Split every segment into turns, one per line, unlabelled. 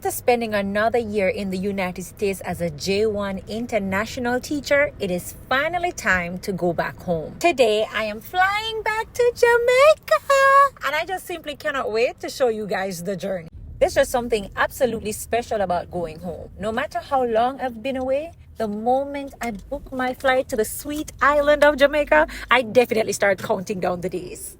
After spending another year in the United States as a J-1 international teacher, it is finally time to go back home. Today, I am flying back to Jamaica, and I just simply cannot wait to show you guys the journey. There's just something absolutely special about going home. No matter how long I've been away, the moment I book my flight to the sweet island of Jamaica, I definitely start counting down the days.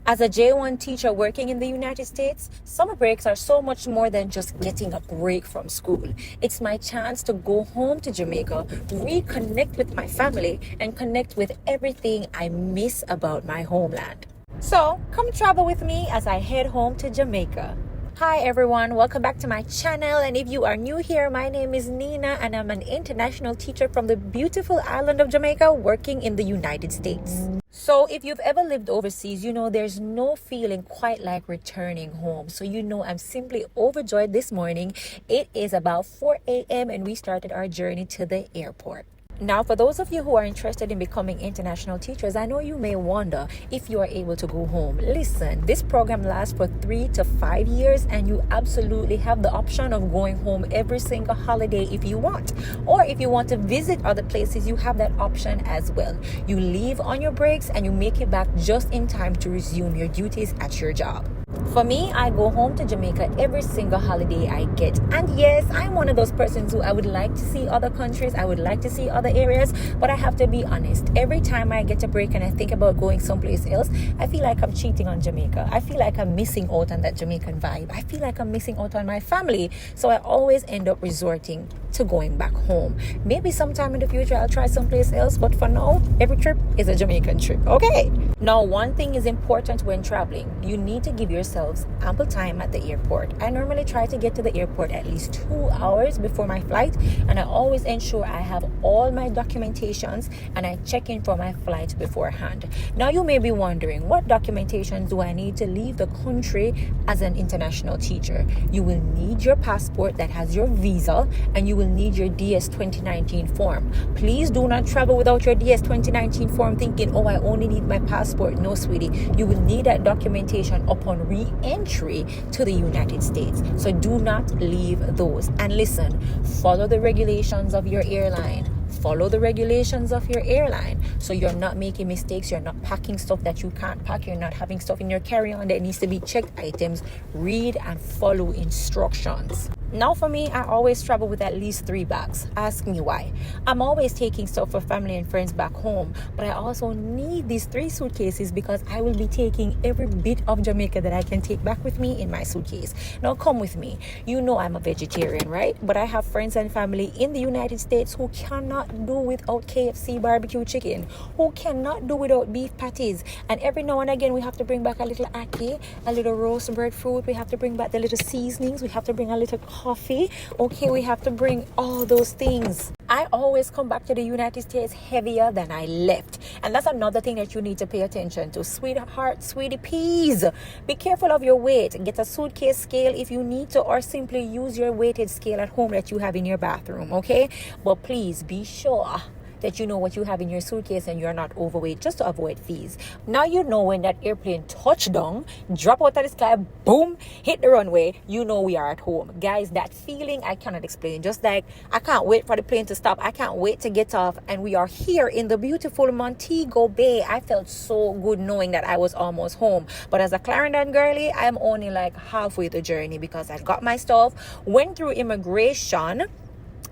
As a J-1 teacher working in the United States, summer breaks are so much more than just getting a break from school. It's my chance to go home to Jamaica, reconnect with my family, and connect with everything I miss about my homeland. So, come travel with me as I head home to Jamaica. Hi everyone, welcome back to my channel, and if you are new here, my name is Nina and I'm an international teacher from the beautiful island of Jamaica working in the United States. So if you've ever lived overseas, you know there's no feeling quite like returning home. So you know I'm simply overjoyed this morning. It is about 4 a.m. and we started our journey to the airport. Now, for those of you who are interested in becoming international teachers, I know you may wonder if you are able to go home. Listen, this program lasts for 3 to 5 years and you absolutely have the option of going home every single holiday if you want. Or if you want to visit other places, you have that option as well. You leave on your breaks and you make it back just in time to resume your duties at your job. For me, I go home to Jamaica every single holiday I get. And yes, I'm one of those persons who I would like to see other countries. I would like to see other areas. But I have to be honest. Every time I get a break and I think about going someplace else, I feel like I'm cheating on Jamaica. I feel like I'm missing out on that Jamaican vibe. I feel like I'm missing out on my family. So I always end up resorting to going back home. Maybe sometime in the future I'll try someplace else. But for now, every trip is a Jamaican trip. Okay? Now, one thing is important when traveling. You need to give yourselves ample time at the airport. I normally try to get to the airport at least 2 hours before my flight, and I always ensure I have all my documentations and I check in for my flight beforehand. Now, you may be wondering, what documentations do I need to leave the country as an international teacher? You will need your passport that has your visa, and you will need your DS 2019 form. Please do not travel without your DS 2019 form thinking, oh, I only need my passport. No, sweetie, you will need that documentation upon re-entry to the United States. So do not leave those. And listen, follow the regulations of your airline. Follow the regulations of your airline so you're not making mistakes. You're not packing stuff that you can't pack. You're not having stuff in your carry-on that needs to be checked items. Read and follow instructions. Now for me, I always travel with at least 3 bags. Ask me why. I'm always taking stuff for family and friends back home, but I also need these 3 suitcases because I will be taking every bit of Jamaica that I can take back with me in my suitcase. Now come with me. You know I'm a vegetarian, right? But I have friends and family in the United States who cannot do without KFC barbecue chicken, who cannot do without beef patties. And every now and again, we have to bring back a little ackee, a little roast breadfruit. We have to bring back the little seasonings. We have to bring a little coffee. Okay, we have to bring all those things. I always come back to the United States heavier than I left. And that's another thing that you need to pay attention to. Sweetheart, sweetie peas, be careful of your weight. Get a suitcase scale if you need to, or simply use your weighted scale at home that you have in your bathroom, okay? But please be sure that you know what you have in your suitcase and you're not overweight, just to avoid fees. Now you know when that airplane touched down, drop out of the sky, boom, hit the runway, you know we are at home. Guys, that feeling I cannot explain. Just like I can't wait for the plane to stop. I can't wait to get off, and we are here in the beautiful Montego Bay. I felt so good knowing that I was almost home. But as a Clarendon girlie, I'm only like halfway the journey because I got my stuff, went through immigration,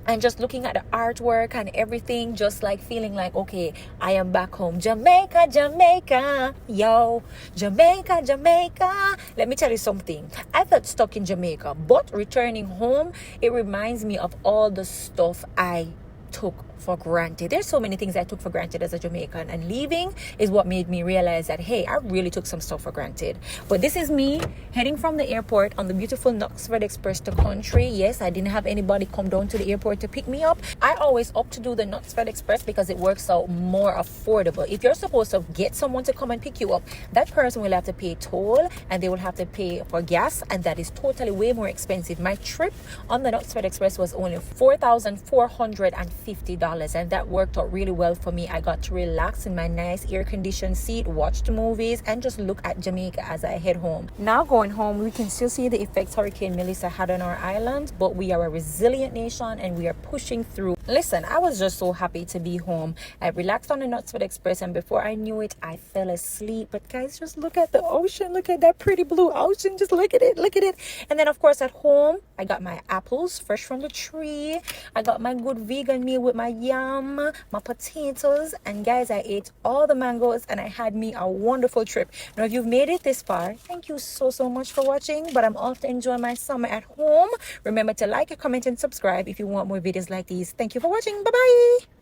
and just looking at the artwork and everything, just like feeling like, okay, I am back home. Jamaica, Jamaica, yo, Jamaica, Jamaica. Let me tell you something. I felt stuck in Jamaica, but returning home, it reminds me of all the stuff I took for granted. There's so many things I took for granted as a Jamaican, and leaving is what made me realize that, hey, I really took some stuff for granted. But this is me heading from the airport on the beautiful Knoxford Express to country. Yes, I didn't have anybody come down to the airport to pick me up. I always opt to do the Knoxford Express because it works out more affordable. If you're supposed to get someone to come and pick you up, that person will have to pay toll and they will have to pay for gas, and that is totally way more expensive. My trip on the Knoxford Express was only $4,450 $50, and that worked out really well for me. I got to relax in my nice air-conditioned seat, watch the movies, and just look at Jamaica as I head home. Now going home, we can still see the effects Hurricane Melissa had on our island, but we are a resilient nation and we are pushing through. Listen, I was just so happy to be home. I relaxed on the Knutsford Express, and before I knew it, I fell asleep. But guys, just look at the ocean. Look at that pretty blue ocean. Just look at it. Look at it. And then, of course, at home, I got my apples fresh from the tree. I got my good vegan meal with my yam, my potatoes. And guys, I ate all the mangoes and I had me a wonderful trip. Now, if you've made it this far, thank you so much for watching. But I'm off to enjoy my summer at home. Remember to like, comment, and subscribe if you want more videos like these. Thank you for watching. Bye-bye.